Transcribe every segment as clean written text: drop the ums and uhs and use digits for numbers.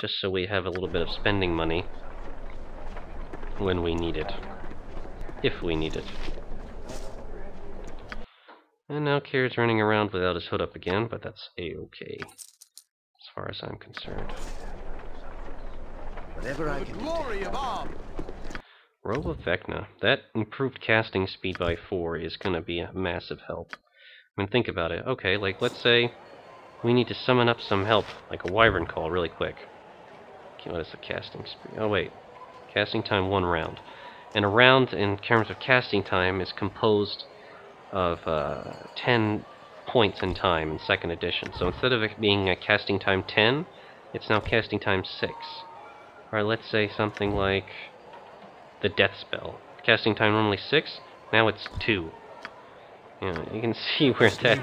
just so we have a little bit of spending money when we need it. If we need it. And now Kered's running around without his hood up again, but that's a-okay, as far as I'm concerned. Whatever I can do. Robe of Vecna. That improved casting speed by 4 is going to be a massive help. I mean, think about it. Okay, like, let's say we need to summon up some help, like a wyvern call, really quick. Okay, what is the casting speed? Oh, wait. Casting time 1 round. And a round, in terms of casting time, is composed of 10 points in time in 2nd edition. So instead of it being a casting time 10, it's now casting time 6. Or let's say something like the death spell. Casting time normally 6, now it's 2. You know, you can see where that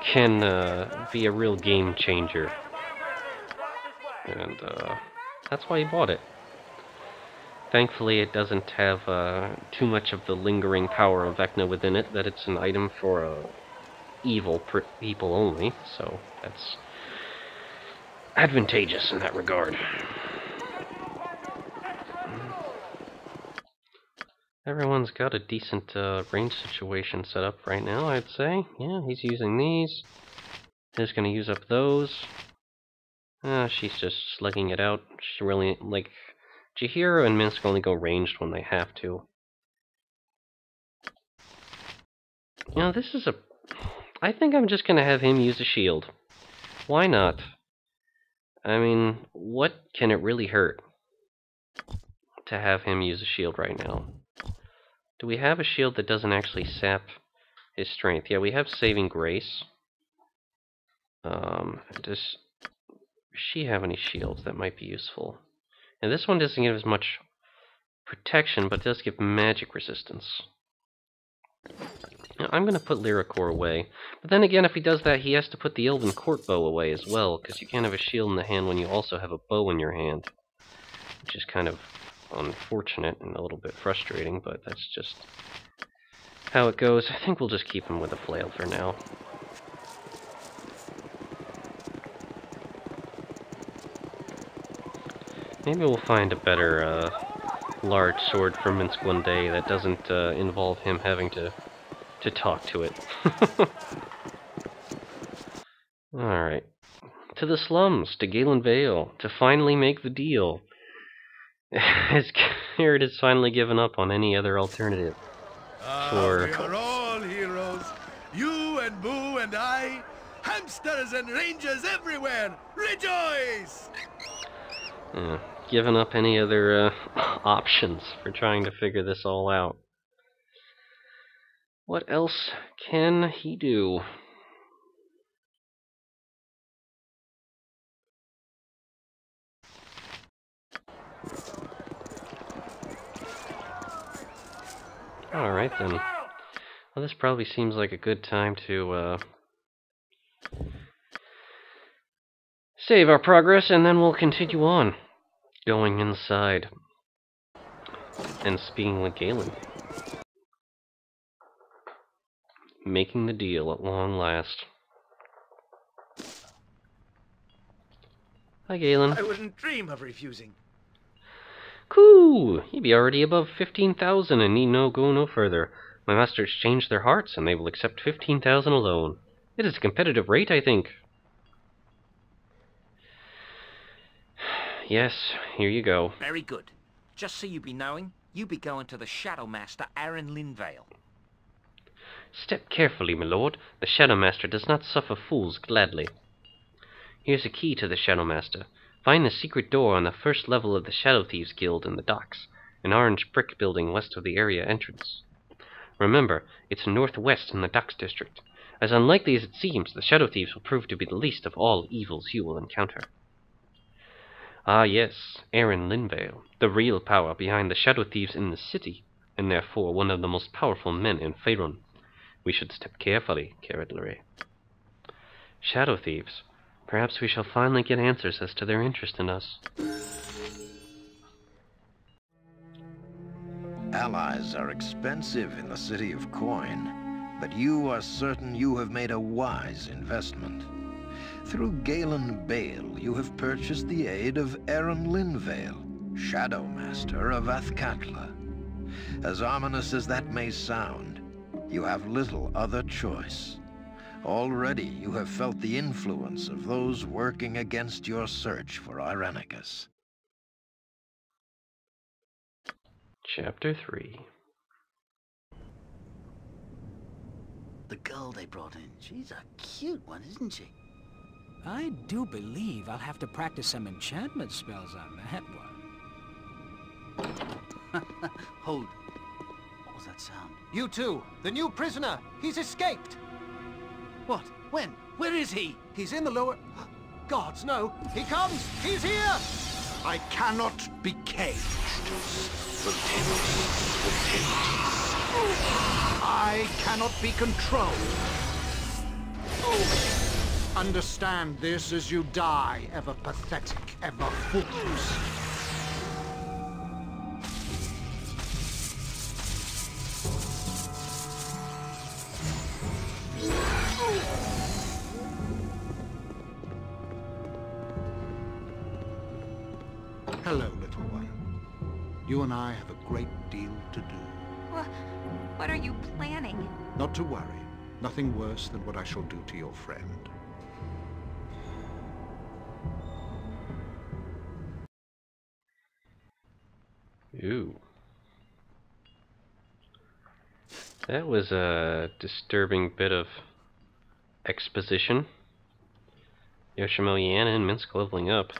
can be a real game changer. And that's why he bought it. Thankfully, it doesn't have too much of the lingering power of Vecna within it, that it's an item for evil people only, so that's advantageous in that regard. Everyone's got a decent range situation set up right now, I'd say. Yeah, he's using these. He's going to use up those. She's just slugging it out. She really, like... Jahiro and Minsk only go ranged when they have to. You know, this is a... I think I'm just going to have him use a shield. Why not? I mean, what can it really hurt to have him use a shield right now? Do we have a shield that doesn't actually sap his strength? Yeah, we have Saving Grace. Does she have any shields that might be useful? And this one doesn't give as much protection, but does give magic resistance. Now, I'm going to put Lyricore away. But then again, if he does that, he has to put the Elven Court Bow away as well, because you can't have a shield in the hand when you also have a bow in your hand. Which is kind of unfortunate and a little bit frustrating, but that's just how it goes. I think we'll just keep him with a flail for now. Maybe we'll find a better large sword for Minsk one day that doesn't involve him having to talk to it. Alright. To the slums, to Gaelan Bayle, to finally make the deal. As Kered has finally given up on any other alternative. We are all heroes. You and Boo and I. Hamsters and rangers everywhere. Rejoice! Given up any other options for trying to figure this all out. What else can he do? Alright then. Well, this probably seems like a good time to save our progress, and then we'll continue on. Going inside. And speaking with Gaelan. Making the deal at long last. Hi, Gaelan. I wouldn't dream of refusing. Coo! He be already above 15,000 and need go no further. My masters changed their hearts, and they will accept 15,000 alone. It is a competitive rate, I think. Yes, here you go. Very good. Just so you be knowing, you be going to the Shadow Master Aaron Linvale. Step carefully, my lord. The Shadow Master does not suffer fools gladly. Here's a key to the Shadow Master. Find the secret door on the first level of the Shadow Thieves Guild in the docks, an orange brick building west of the area entrance. Remember, it's northwest in the docks district. As unlikely as it seems, the Shadow Thieves will prove to be the least of all evils you will encounter. Ah yes, Aaron Linvale, the real power behind the Shadow Thieves in the city, and therefore one of the most powerful men in Faerun. We should step carefully, Kered Larae. Shadow Thieves. Perhaps we shall finally get answers as to their interest in us. Allies are expensive in the city of coin, but you are certain you have made a wise investment. Through Gaelan Bayle, you have purchased the aid of Linvale, Shadow Master of Athkatla. As ominous as that may sound, you have little other choice. Already you have felt the influence of those working against your search for Irenicus. Chapter 3. The girl they brought in, she's a cute one, isn't she? I do believe I'll have to practice some enchantment spells on that one. Hold. What was that sound? You two, the new prisoner. He's escaped. What? When? Where is he? He's in the lower... Gods, no. He comes. He's here. I cannot be caged. I cannot be controlled. Understand this as you die, ever pathetic, ever fools. Hello, little one. You and I have a great deal to do. What are you planning? Not to worry. Nothing worse than what I shall do to your friend. Ooh. That was a disturbing bit of exposition. Yoshimo, Yan, and Minsk leveling up.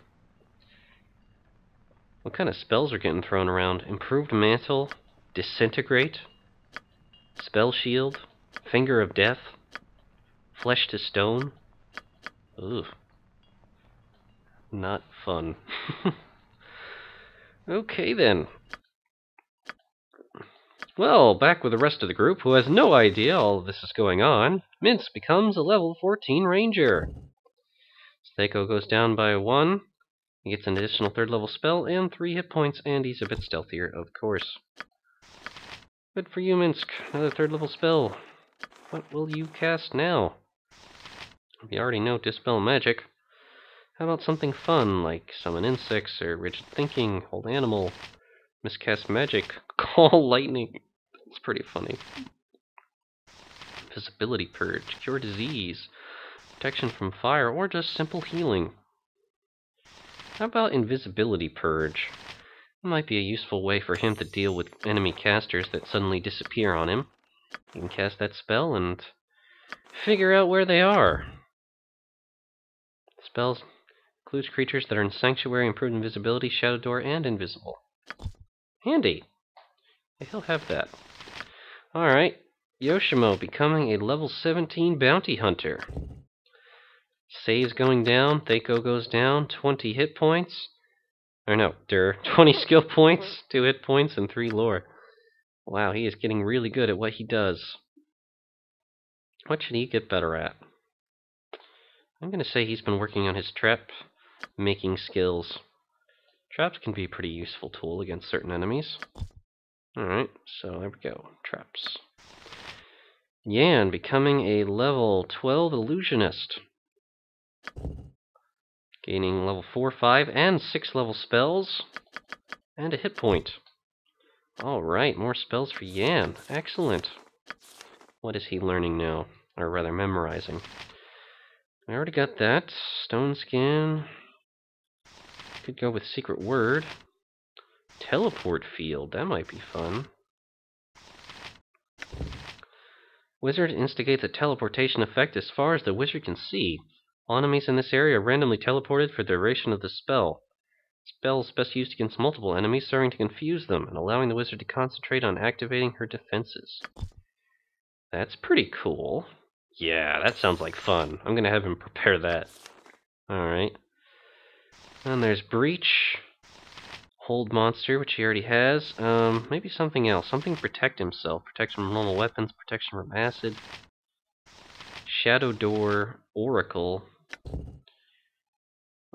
What kind of spells are getting thrown around? Improved Mantle, Disintegrate, Spell Shield, Finger of Death, Flesh to Stone. Ugh. Not fun. Okay then. Well, back with the rest of the group, who has no idea all of this is going on, Minsk becomes a level 14 ranger. Seiko goes down by 1. He gets an additional 3rd level spell and 3 hit points, and he's a bit stealthier, of course. Good for you, Minsk. Another 3rd level spell. What will you cast now? You already know Dispel Magic. How about something fun, like Summon Insects, or Rigid Thinking, Hold Animal, Miscast Magic, Call Lightning? It's pretty funny. Invisibility Purge, Cure Disease, Protection from Fire, or just simple healing. How about Invisibility Purge? It might be a useful way for him to deal with enemy casters that suddenly disappear on him. He can cast that spell and figure out where they are. Spells includes creatures that are in Sanctuary, Improved Invisibility, Shadow Door, and Invisible. Handy! He'll have that. Alright, Yoshimo becoming a level 17 Bounty Hunter. Saves going down, Thaco goes down, 20 hit points. Or no, 20 skill points, 2 hit points, and 3 lore. Wow, he is getting really good at what he does. What should he get better at? I'm going to say he's been working on his trap making skills. Traps can be a pretty useful tool against certain enemies. Alright, so there we go. Traps. Yan becoming a level 12 illusionist. Gaining level 4, 5, and 6 level spells. And a hit point. Alright, more spells for Yan. Excellent. What is he learning now? Or rather, memorizing. I already got that. Stone Skin. Could go with Secret Word. Teleport Field. That might be fun. Wizard instigates a teleportation effect as far as the wizard can see. All enemies in this area are randomly teleported for the duration of the spell. Spell is best used against multiple enemies, serving to confuse them and allowing the wizard to concentrate on activating her defenses. That's pretty cool. Yeah, that sounds like fun. I'm gonna have him prepare that. Alright. And there's Breach. Hold Monster, which he already has. Maybe something else. Something to protect himself. Protection from normal weapons, protection from acid. Shadow Door, Oracle.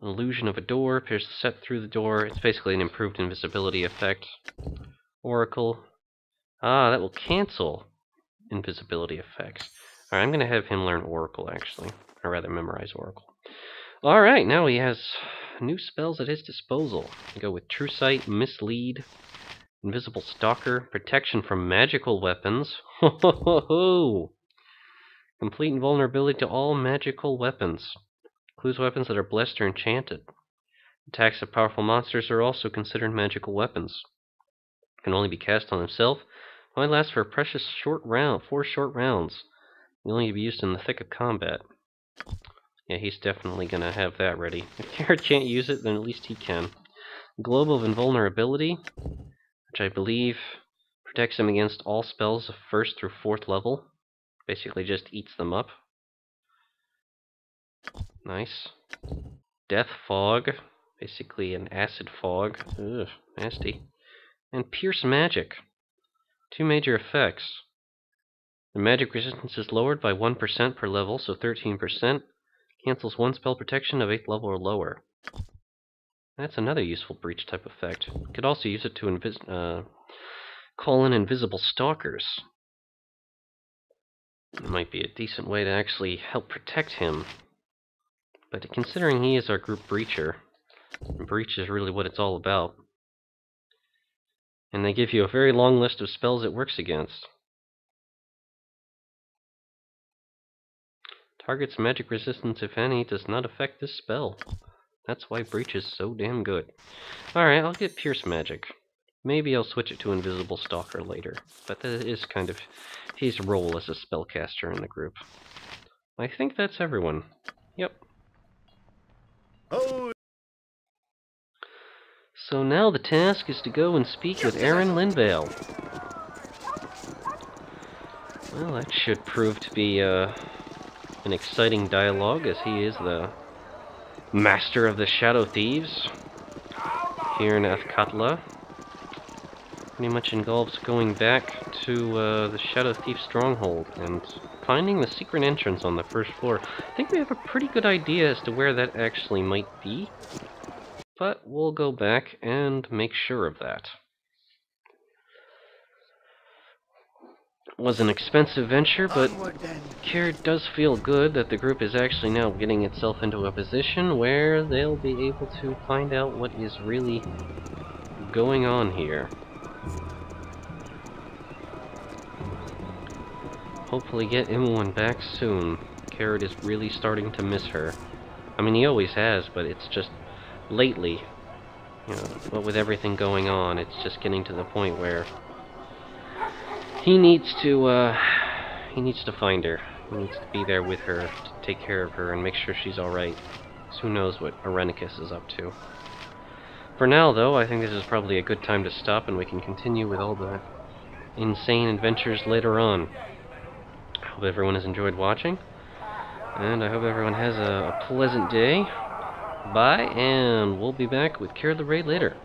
Illusion of a door, appears to set through the door. It's basically an improved invisibility effect. Oracle. Ah, that will cancel invisibility effects. Alright, I'm going to have him learn Oracle, actually. Or rather, memorize Oracle. Alright, now he has new spells at his disposal. We go with True Sight, Mislead, Invisible Stalker, Protection from Magical Weapons. Ho ho ho ho! Complete invulnerability to all magical weapons. Includes weapons that are blessed or enchanted. Attacks of powerful monsters are also considered magical weapons. Can only be cast on himself. Only lasts for a precious short round, 4 short rounds. Can only be used in the thick of combat. Yeah, he's definitely gonna have that ready. If Kered can't use it, then at least he can. Globe of Invulnerability, which I believe protects him against all spells of 1st through 4th level. Basically just eats them up. Nice. Death Fog, basically an acid fog. Ugh, nasty. And Pierce Magic. 2 major effects. The magic resistance is lowered by 1% per level, so 13%. Cancels 1 spell protection of 8th level or lower. That's another useful breach type effect. Could also use it to call in invisible stalkers. It might be a decent way to actually help protect him. But considering he is our group breacher, breach is really what it's all about. And they give you a very long list of spells it works against. Target's magic resistance, if any, does not affect this spell. That's why breach is so damn good. Alright, I'll get Pierce Magic. Maybe I'll switch it to Invisible Stalker later, but that is kind of his role as a spellcaster in the group. I think that's everyone. Yep. Oh. So now the task is to go and speak with Gaelan Bayle. Well, that should prove to be an exciting dialogue, as he is the master of the Shadow Thieves here in Athkatla. Pretty much involves going back to the Shadow Thief stronghold and finding the secret entrance on the 1st floor. I think we have a pretty good idea as to where that actually might be, but we'll go back and make sure of that. It was an expensive venture, but Kered does feel good that the group is actually now getting itself into a position where they'll be able to find out what is really going on here. Hopefully get Imoen back soon. Kered is really starting to miss her. I mean, he always has, but it's just lately, you know, what with everything going on, it's just getting to the point where he needs to find her. He needs to be there with her, to take care of her, and make sure she's alright. So who knows what Irenicus is up to. For now, though, I think this is probably a good time to stop, and we can continue with all the insane adventures later on. I hope everyone has enjoyed watching, and I hope everyone has a pleasant day. Bye, and we'll be back with Kered Larae later.